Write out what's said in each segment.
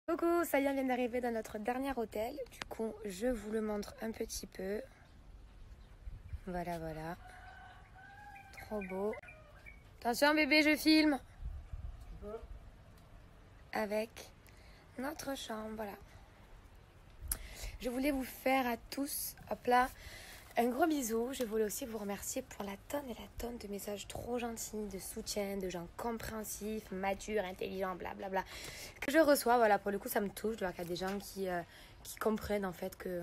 Coucou, ça y est, on vient d'arriver dans notre dernier hôtel. Du coup, je vous le montre un petit peu. Voilà, voilà. Trop beau. Attention bébé, je filme. Avec notre chambre, voilà. Je voulais vous faire à tous, hop là, un gros bisou. Je voulais aussi vous remercier pour la tonne et la tonne de messages trop gentils, de soutien, de gens compréhensifs, matures, intelligents, blablabla, que je reçois. Voilà, pour le coup, ça me touche de voir qu'il y a des gens qui comprennent en fait que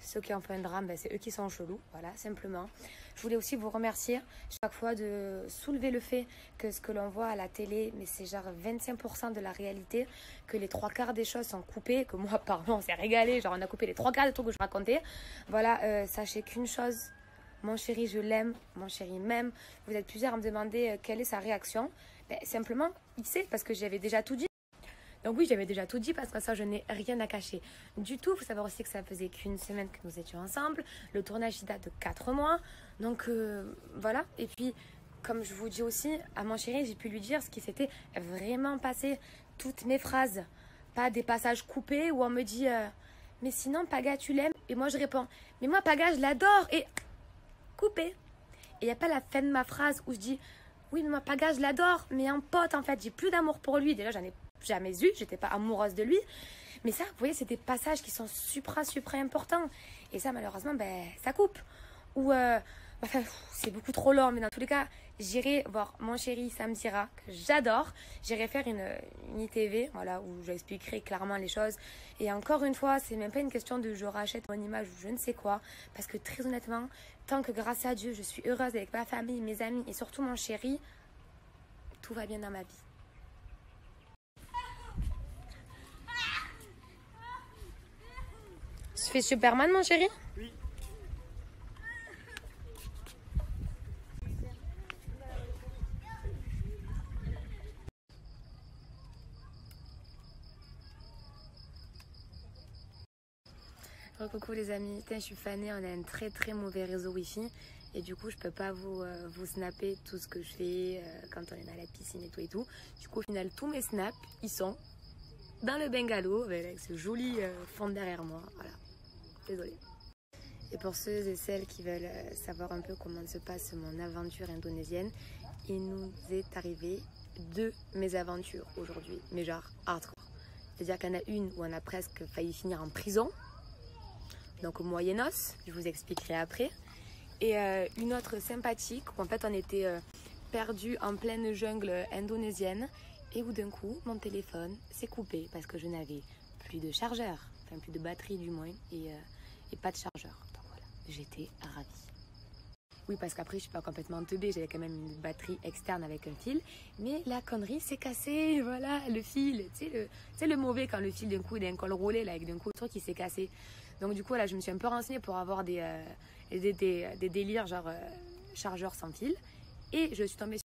ceux qui ont fait un drame, ben, c'est eux qui sont chelous. Voilà, simplement. Je voulais aussi vous remercier chaque fois de soulever le fait que ce que l'on voit à la télé, mais c'est genre 25% de la réalité, que les 3/4 des choses sont coupées, que moi, pardon, on s'est régalé, genre on a coupé les 3/4 des trucs que je racontais. Voilà, sachez qu'une chose, mon chéri, je l'aime, mon chéri m'aime. Vous êtes plusieurs à me demander quelle est sa réaction. Ben, simplement, il sait, parce que j'avais déjà tout dit. Donc oui, j'avais déjà tout dit parce que ça, je n'ai rien à cacher du tout. Il faut savoir aussi que ça faisait qu'une semaine que nous étions ensemble. Le tournage, il date de 4 mois. Donc voilà. Et puis, comme je vous dis aussi, à mon chéri, j'ai pu lui dire ce qui s'était vraiment passé. Toutes mes phrases. Pas des passages coupés où on me dit mais sinon, Paga, tu l'aimes? Et moi, je réponds mais moi, Paga, je l'adore. Et coupé. Et il n'y a pas la fin de ma phrase où je dis oui, mais moi, Paga, je l'adore. Mais un pote, en fait, j'ai plus d'amour pour lui. Déjà, j'en ai jamais eu, j'étais pas amoureuse de lui, mais ça, vous voyez, c'est des passages qui sont super importants, et ça, malheureusement, ben, ça coupe, ou enfin, c'est beaucoup trop long, mais dans tous les cas, j'irai voir mon chéri Sam Zira, que j'adore, j'irai faire une ITV, voilà, où j'expliquerai clairement les choses, et encore une fois, c'est même pas une question de je rachète mon image ou je ne sais quoi, parce que très honnêtement, tant que grâce à Dieu, je suis heureuse avec ma famille, mes amis, et surtout mon chéri, tout va bien dans ma vie. Tu fais Superman, mon chéri? Oui. Coucou les amis, putain, je suis fanée, on a un très mauvais réseau wifi et du coup je peux pas vous snapper tout ce que je fais quand on est dans la piscine et tout et tout. Du coup au final tous mes snaps ils sont dans le bungalow avec ce joli fond derrière moi, voilà, désolée. Et pour ceux et celles qui veulent savoir un peu comment se passe mon aventure indonésienne, il nous est arrivé 2 mésaventures aujourd'hui, mais genre hardcore. C'est-à-dire qu'il y en a une où on a presque failli finir en prison. Donc au Moyen-Os, je vous expliquerai après. Et une autre sympathique, où en fait on était perdus en pleine jungle indonésienne. Et où d'un coup, mon téléphone s'est coupé parce que je n'avais plus de chargeur, enfin plus de batterie du moins, et pas de chargeur. Donc voilà, j'étais ravie. Oui, parce qu'après je suis pas complètement teubée, j'avais quand même une batterie externe avec un fil. Mais la connerie s'est cassée, voilà, le fil. Tu sais le mauvais quand le fil d'un coup il a un col roulé, là, avec d'un coup le truc qui s'est cassé. Donc du coup, là, je me suis un peu renseignée pour avoir des délires genre chargeur sans fil. Et je suis tombée